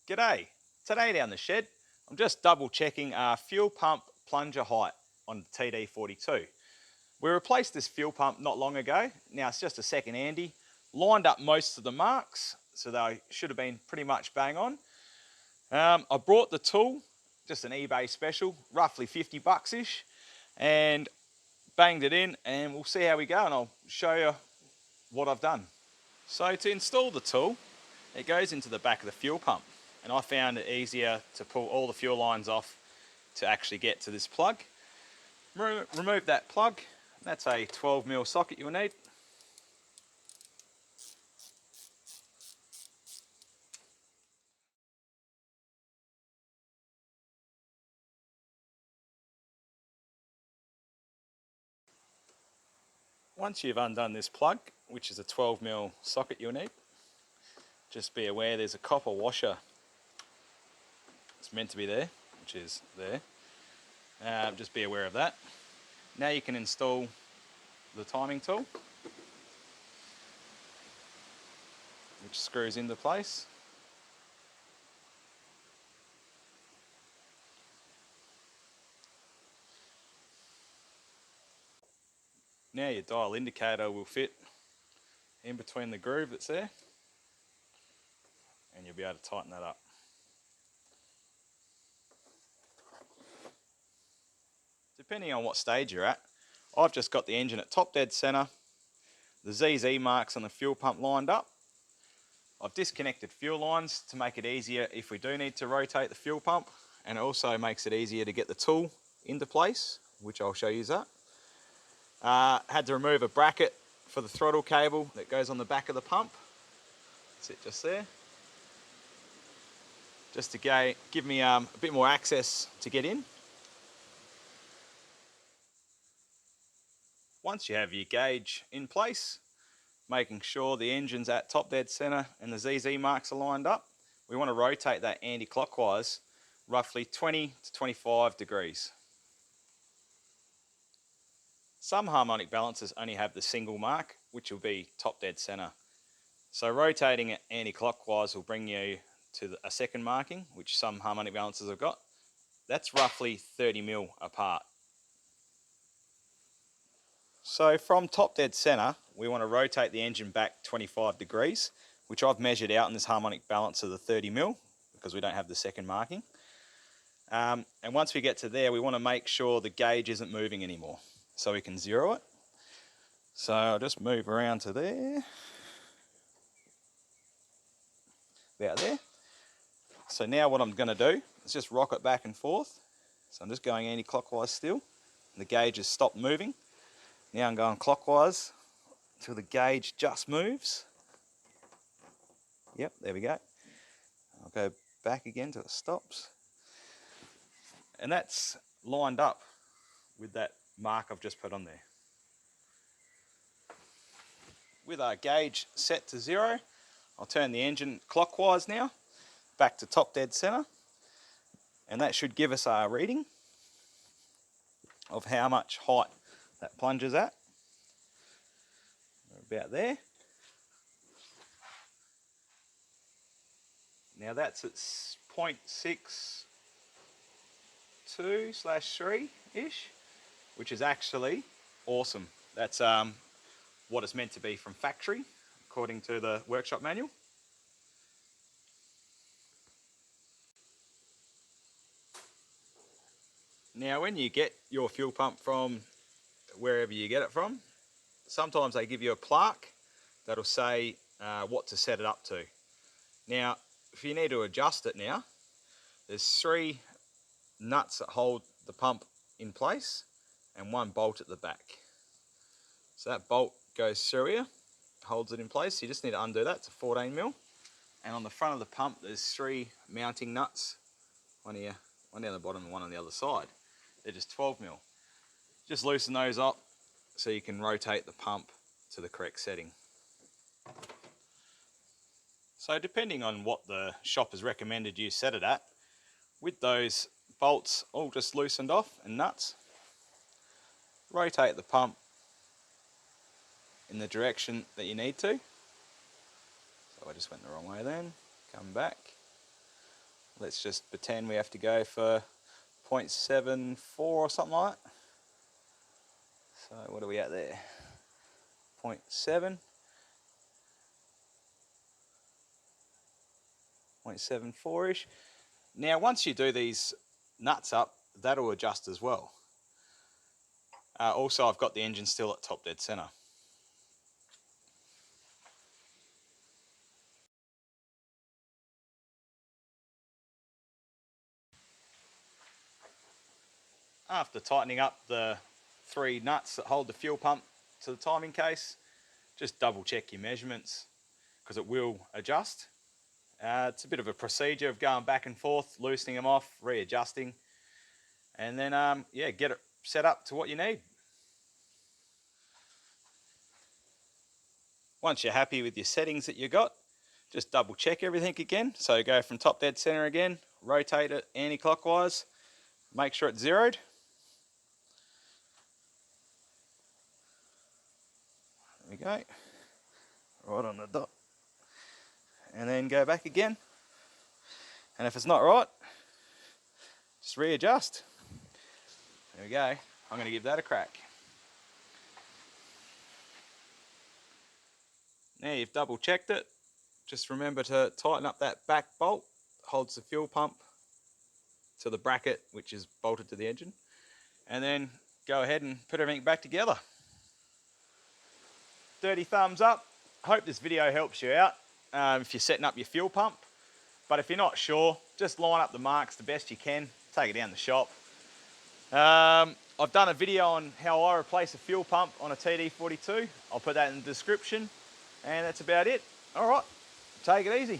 G'day. Today down the shed, I'm just double checking our fuel pump plunger height on the TD42. We replaced this fuel pump not long ago. Now it's just a second handy. Lined up most of the marks, so they should have been pretty much bang on. I brought the tool, just an eBay special, roughly 50 bucks-ish, and banged it in, and we'll see how we go, and I'll show you what I've done. So to install the tool, it goes into the back of the fuel pump, and I found it easier to pull all the fuel lines off to actually get to this plug. Remove that plug. That's a 12mm socket you'll need. Once you've undone this plug, which is a 12mm socket you'll need, just be aware there's a copper washer. It's meant to be there, which is there. Just be aware of that. Now you can install the timing tool, which screws into place. Now your dial indicator will fit in between the groove that's there, and you'll be able to tighten that up. Depending on what stage you're at, I've just got the engine at top dead centre, the ZZ marks on the fuel pump lined up. I've disconnected fuel lines to make it easier if we do need to rotate the fuel pump, and it also makes it easier to get the tool into place, which I'll show you that. Had to remove a bracket for the throttle cable that goes on the back of the pump. That's it just there. Just to give me a bit more access to get in. Once you have your gauge in place, making sure the engine's at top dead centre and the ZZ marks are lined up, we want to rotate that anti-clockwise roughly 20 to 25 degrees. Some harmonic balancers only have the single mark, which will be top dead centre. So rotating it anti-clockwise will bring you to a second marking, which some harmonic balancers have got. That's roughly 30mm apart. So from top dead centre, we want to rotate the engine back 25 degrees, which I've measured out in this harmonic balancer, the 30mm, because we don't have the second marking. And once we get to there, we want to make sure the gauge isn't moving anymore, so we can zero it. So I'll just move around to there, about there. So now what I'm going to do is just rock it back and forth. So I'm just going anti-clockwise still. The gauge has stopped moving. Now I'm going clockwise until the gauge just moves. Yep, there we go. I'll go back again till it stops. And that's lined up with that mark I've just put on there. With our gauge set to 0, I'll turn the engine clockwise now, back to top dead centre, and that should give us our reading of how much height that plunger's at. We're about there. Now that's at 0.62/3-ish, which is actually awesome. That's what it's meant to be from factory, according to the workshop manual. Now when you get your fuel pump from wherever you get it from, sometimes they give you a plaque that'll say what to set it up to. Now if you need to adjust it now, there's 3 nuts that hold the pump in place and 1 bolt at the back. So that bolt goes through here, holds it in place. So you just need to undo that. It's a 14mm. And on the front of the pump there's 3 mounting nuts, one here, one down the bottom and one on the other side. They're just 12mm. Just loosen those up so you can rotate the pump to the correct setting. So depending on what the shop has recommended you set it at, with those bolts all just loosened off and nuts, rotate the pump in the direction that you need to. So I just went the wrong way then, come back. Let's just pretend we have to go for 0.74 or something like that. So what are we at there? 0.7. 0.74-ish. Now once you do these nuts up, that'll adjust as well. Also I've got the engine still at top dead center. After tightening up the 3 nuts that hold the fuel pump to the timing case, just double check your measurements because it will adjust. It's a bit of a procedure of going back and forth, loosening them off, readjusting, and then yeah, get it set up to what you need. Once you're happy with your settings that you got, just double check everything again. So go from top dead center again, rotate it anti-clockwise, make sure it's zeroed. There we go, right on the dot. And then go back again. And if it's not right, just readjust. There we go. I'm going to give that a crack. Now you've double checked it. Just remember to tighten up that back bolt, holds the fuel pump to the bracket which is bolted to the engine, and then go ahead and put everything back together. Dirty thumbs up. Hope this video helps you out if you're setting up your fuel pump. But if you're not sure, just line up the marks the best you can, take it down the shop. I've done a video on how I replace a fuel pump on a TD42. I'll put that in the description, and that's about it. All right, take it easy.